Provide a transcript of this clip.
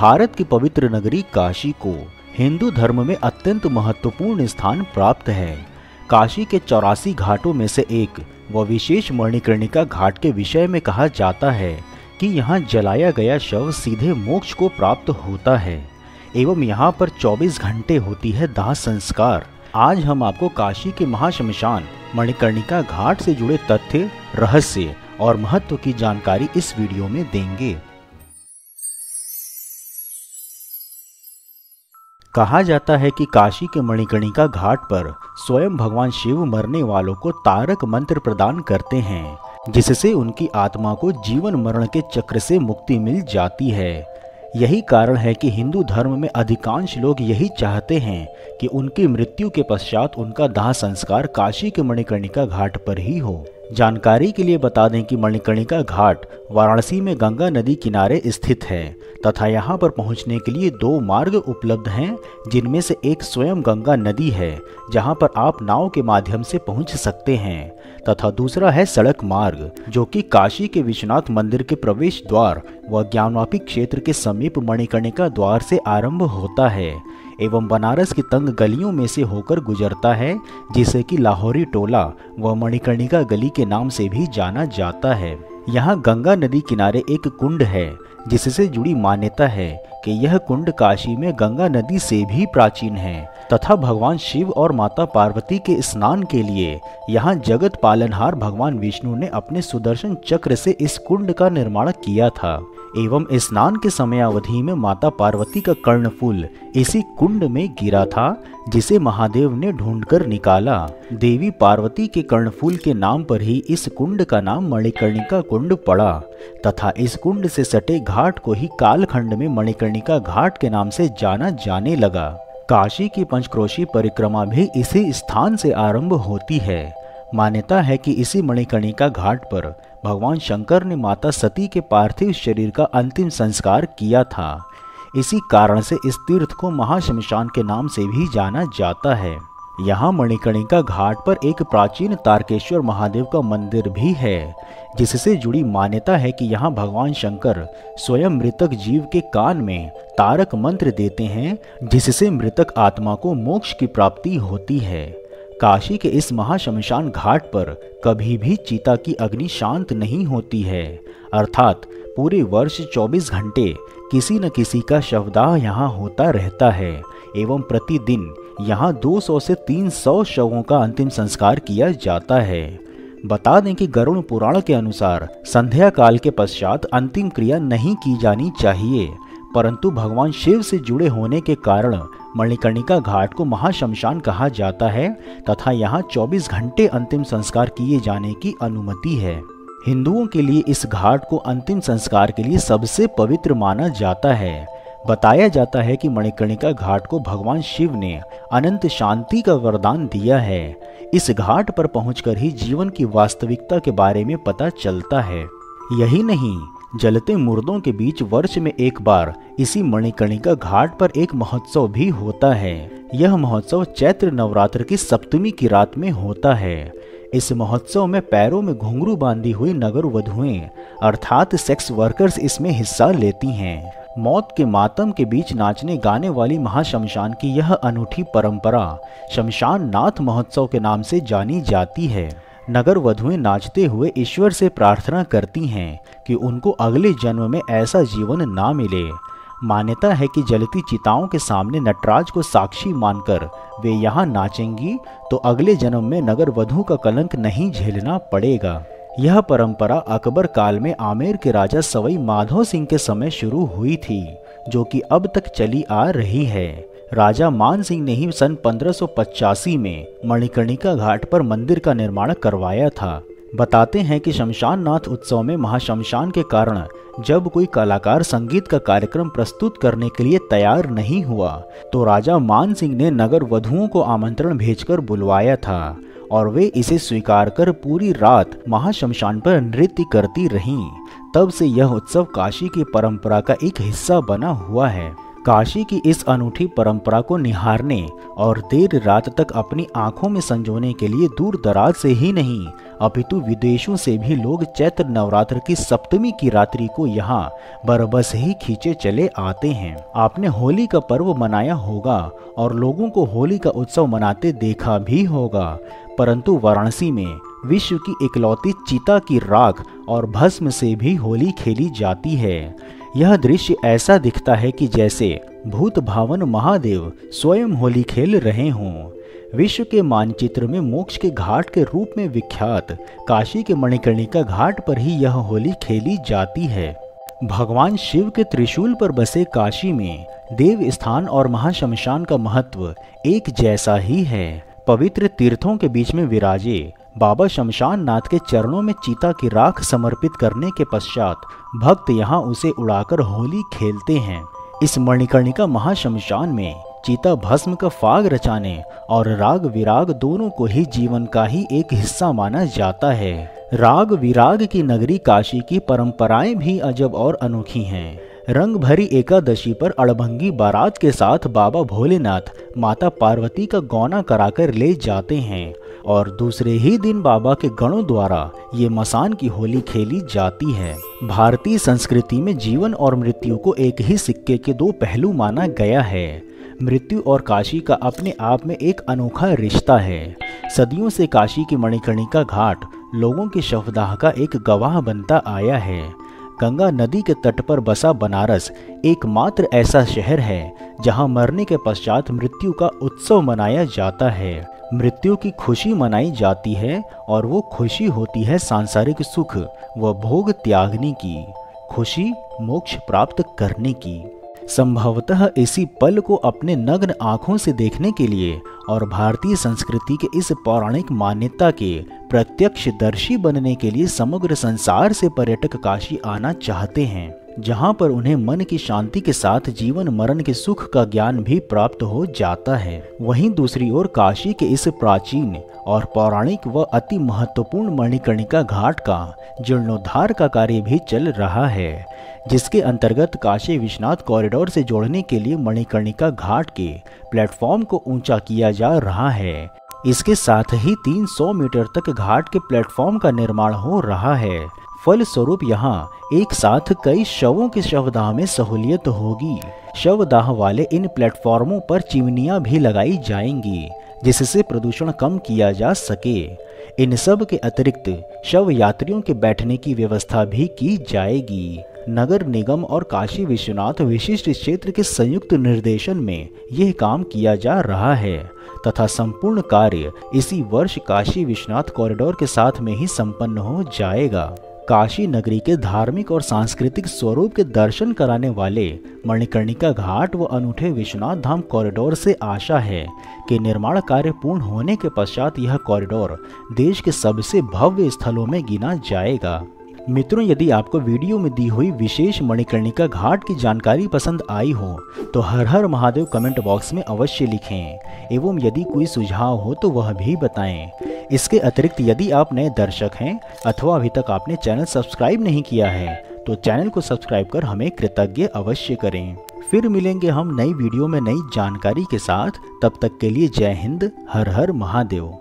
भारत की पवित्र नगरी काशी को हिंदू धर्म में अत्यंत महत्वपूर्ण स्थान प्राप्त है। काशी के 84 घाटों में से एक व विशेष मणिकर्णिका घाट के विषय में कहा जाता है कि यहाँ जलाया गया शव सीधे मोक्ष को प्राप्त होता है एवं यहाँ पर 24 घंटे होती है दाह संस्कार। आज हम आपको काशी के महाश्मशान मणिकर्णिका घाट से जुड़े तथ्य, रहस्य और महत्व की जानकारी इस वीडियो में देंगे। कहा जाता है कि काशी के मणिकर्णिका घाट पर स्वयं भगवान शिव मरने वालों को तारक मंत्र प्रदान करते हैं, जिससे उनकी आत्मा को जीवन मरण के चक्र से मुक्ति मिल जाती है। यही कारण है कि हिंदू धर्म में अधिकांश लोग यही चाहते हैं कि उनकी मृत्यु के पश्चात उनका दाह संस्कार काशी के मणिकर्णिका घाट पर ही हो। जानकारी के लिए बता दें कि मणिकर्णिका घाट वाराणसी में गंगा नदी किनारे स्थित है तथा यहाँ पर पहुँचने के लिए 2 मार्ग उपलब्ध हैं, जिनमें से एक स्वयं गंगा नदी है जहाँ पर आप नाव के माध्यम से पहुँच सकते हैं तथा दूसरा है सड़क मार्ग, जो कि काशी के विश्वनाथ मंदिर के प्रवेश द्वार व ज्ञानवापी क्षेत्र के समीप मणिकर्णिका द्वार से आरंभ होता है एवं बनारस की तंग गलियों में से होकर गुजरता है, जिसे कि लाहौरी टोला व मणिकर्णिका गली के नाम से भी जाना जाता है। यहाँ गंगा नदी किनारे एक कुंड है, जिससे जुड़ी मान्यता है कि यह कुंड काशी में गंगा नदी से भी प्राचीन है तथा भगवान शिव और माता पार्वती के स्नान के लिए यहाँ जगत पालनहार भगवान विष्णु ने अपने सुदर्शन चक्र से इस कुंड का निर्माण किया था एवं स्नान के समयावधि में माता पार्वती का कर्णफूल इसी कुंड में गिरा था, जिसे महादेव ने ढूंढकर निकाला। देवी पार्वती के कर्णफूल के नाम पर ही इस कुंड का नाम मणिकर्णिका कुंड पड़ा तथा इस कुंड से सटे घाट को ही कालखंड में मणिकर्णिका घाट के नाम से जाना जाने लगा। काशी की पंचक्रोशी परिक्रमा भी इसी स्थान से आरंभ होती है। मान्यता है कि इसी मणिकर्णिका घाट पर भगवान शंकर ने माता सती के पार्थिव शरीर का अंतिम संस्कार किया था। इसी कारण से इस तीर्थ को महाश्मशान के नाम से भी जाना जाता है। यहाँ मणिकर्णिका घाट पर एक प्राचीन तारकेश्वर महादेव का मंदिर भी है, जिससे जुड़ी मान्यता है कि यहाँ भगवान शंकर स्वयं मृतक जीव के कान में तारक मंत्र देते हैं, जिससे मृतक आत्मा को मोक्ष की प्राप्ति होती है। काशी के इस महाश्मशान घाट पर कभी भी चिता की अग्नि शांत नहीं होती है, अर्थात पूरे वर्ष 24 घंटे किसी न किसी का शवदाह यहाँ होता रहता है एवं प्रतिदिन यहाँ 200 से 300 शवों का अंतिम संस्कार किया जाता है। बता दें कि गरुड़ पुराण के अनुसार संध्या काल के पश्चात अंतिम क्रिया नहीं की जानी चाहिए, परंतु भगवान शिव से जुड़े होने के कारण मणिकर्णिका घाट को महाश्मशान कहा जाता है तथा यहाँ 24 घंटे अंतिम संस्कार किए जाने की अनुमति है। हिंदुओं के लिए इस घाट को अंतिम संस्कार के लिए सबसे पवित्र माना जाता है। बताया जाता है कि मणिकर्णिका घाट को भगवान शिव ने अनंत शांति का वरदान दिया है। इस घाट पर पहुंचकर ही जीवन की वास्तविकता के बारे में पता चलता है। यही नहीं, जलते मुर्दों के बीच वर्ष में एक बार इसी मणिकर्णिका घाट पर एक महोत्सव भी होता है। यह महोत्सव चैत्र नवरात्र की सप्तमी की रात में होता है। इस महोत्सव में पैरों में घुंघरू बांधी हुई नगर वधुएं अर्थात सेक्स वर्कर्स इसमें हिस्सा लेती हैं। मौत के मातम के बीच नाचने गाने वाली महाश्मशान की यह अनूठी परंपरा शमशान नाथ महोत्सव के नाम से जानी जाती है। नगर वधुएं नाचते हुए ईश्वर से प्रार्थना करती हैं कि उनको अगले जन्म में ऐसा जीवन ना मिले। मान्यता है कि जलती चिताओं के सामने नटराज को साक्षी मानकर वे यहाँ नाचेंगी तो अगले जन्म में नगर वधु का कलंक नहीं झेलना पड़ेगा। यह परंपरा अकबर काल में आमेर के राजा सवाई माधो सिंह के समय शुरू हुई थी, जो कि अब तक चली आ रही है। राजा मान सिंह ने ही सन 1585 में मणिकर्णिका घाट पर मंदिर का निर्माण करवाया था। बताते हैं कि शमशान नाथ उत्सव में महाश्मशान के कारण जब कोई कलाकार संगीत का कार्यक्रम प्रस्तुत करने के लिए तैयार नहीं हुआ तो राजा मान सिंह ने नगर वधुओं को आमंत्रण भेजकर बुलवाया था और वे इसे स्वीकार कर पूरी रात महाश्मशान पर नृत्य करती रहीं। तब से यह उत्सव काशी की परंपरा का एक हिस्सा बना हुआ है। काशी की इस अनूठी परंपरा को निहारने और देर रात तक अपनी आंखों में संजोने के लिए दूर दराज से ही नहीं अपितु विदेशों से भी लोग चैत्र नवरात्र की सप्तमी की रात्रि को यहाँ बरबस ही खींचे चले आते हैं। आपने होली का पर्व मनाया होगा और लोगों को होली का उत्सव मनाते देखा भी होगा, परंतु वाराणसी में विश्व की इकलौती चीता की राख और भस्म से भी होली खेली जाती है। यह दृश्य ऐसा दिखता है कि जैसे भूत भावन महादेव स्वयं होली खेल रहे हों। विश्व के मानचित्र में मोक्ष के घाट के रूप में विख्यात काशी के मणिकर्णिका घाट पर ही यह होली खेली जाती है। भगवान शिव के त्रिशूल पर बसे काशी में देव स्थान और महाशमशान का महत्व एक जैसा ही है। पवित्र तीर्थों के बीच में विराजे बाबा शमशान नाथ के चरणों में चीता की राख समर्पित करने के पश्चात भक्त यहाँ उसे उड़ाकर होली खेलते हैं। इस मणिकर्णिका महाशमशान में चीता भस्म का फाग रचाने और राग विराग दोनों को ही जीवन का ही एक हिस्सा माना जाता है। राग विराग की नगरी काशी की परंपराएं भी अजब और अनोखी हैं। रंग भरी एकादशी पर अड़भंगी बारात के साथ बाबा भोलेनाथ माता पार्वती का गौना कराकर ले जाते हैं और दूसरे ही दिन बाबा के गणों द्वारा ये मसान की होली खेली जाती है। भारतीय संस्कृति में जीवन और मृत्यु को एक ही सिक्के के दो पहलू माना गया है। मृत्यु और काशी का अपने आप में एक अनोखा रिश्ता है। सदियों से काशी की मणिकर्णिका घाट लोगों की शवदाह का एक गवाह बनता आया है। गंगा नदी के तट पर बसा बनारस एकमात्र ऐसा शहर है जहां मरने के पश्चात मृत्यु का उत्सव मनाया जाता है। मृत्यु की खुशी मनाई जाती है और वो खुशी होती है सांसारिक सुख व भोग त्यागने की, खुशी मोक्ष प्राप्त करने की। संभवतः इसी पल को अपने नग्न आंखों से देखने के लिए और भारतीय संस्कृति के इस पौराणिक मान्यता के प्रत्यक्षदर्शी बनने के लिए समग्र संसार से पर्यटक काशी आना चाहते हैं, जहां पर उन्हें मन की शांति के साथ जीवन मरण के सुख का ज्ञान भी प्राप्त हो जाता है। वहीं दूसरी ओर काशी के इस प्राचीन और पौराणिक व अति महत्वपूर्ण मणिकर्णिका घाट का जीर्णोद्धार का कार्य भी चल रहा है, जिसके अंतर्गत काशी विश्वनाथ कॉरिडोर से जोड़ने के लिए मणिकर्णिका घाट के प्लेटफॉर्म को ऊंचा किया जा रहा है। इसके साथ ही 300 मीटर तक घाट के प्लेटफॉर्म का निर्माण हो रहा है। फलस्वरूप यहाँ एक साथ कई शवों के शवदाह में सहूलियत होगी। शवदाह वाले इन प्लेटफॉर्मों पर चिमनियां भी लगाई जाएंगी, जिससे प्रदूषण कम किया जा सके। इन सब के अतिरिक्त शव यात्रियों के बैठने की व्यवस्था भी की जाएगी। नगर निगम और काशी विश्वनाथ विशिष्ट क्षेत्र के संयुक्त निर्देशन में यह काम किया जा रहा है तथा संपूर्ण कार्य इसी वर्ष काशी विश्वनाथ कॉरिडोर के साथ में ही संपन्न हो जाएगा। काशी नगरी के धार्मिक और सांस्कृतिक स्वरूप के दर्शन कराने वाले मणिकर्णिका घाट व अनूठे विश्वनाथ धाम कॉरिडोर से आशा है कि निर्माण कार्य पूर्ण होने के पश्चात यह कॉरिडोर देश के सबसे भव्य स्थलों में गिना जाएगा। मित्रों, यदि आपको वीडियो में दी हुई विशेष मणिकर्णिका घाट की जानकारी पसंद आई हो तो हर हर महादेव कमेंट बॉक्स में अवश्य लिखें एवं यदि कोई सुझाव हो तो वह भी बताएं। इसके अतिरिक्त यदि आप नए दर्शक हैं अथवा अभी तक आपने चैनल सब्सक्राइब नहीं किया है तो चैनल को सब्सक्राइब कर हमें कृतज्ञ अवश्य करें। फिर मिलेंगे हम नई वीडियो में नई जानकारी के साथ। तब तक के लिए जय हिंद, हर हर महादेव।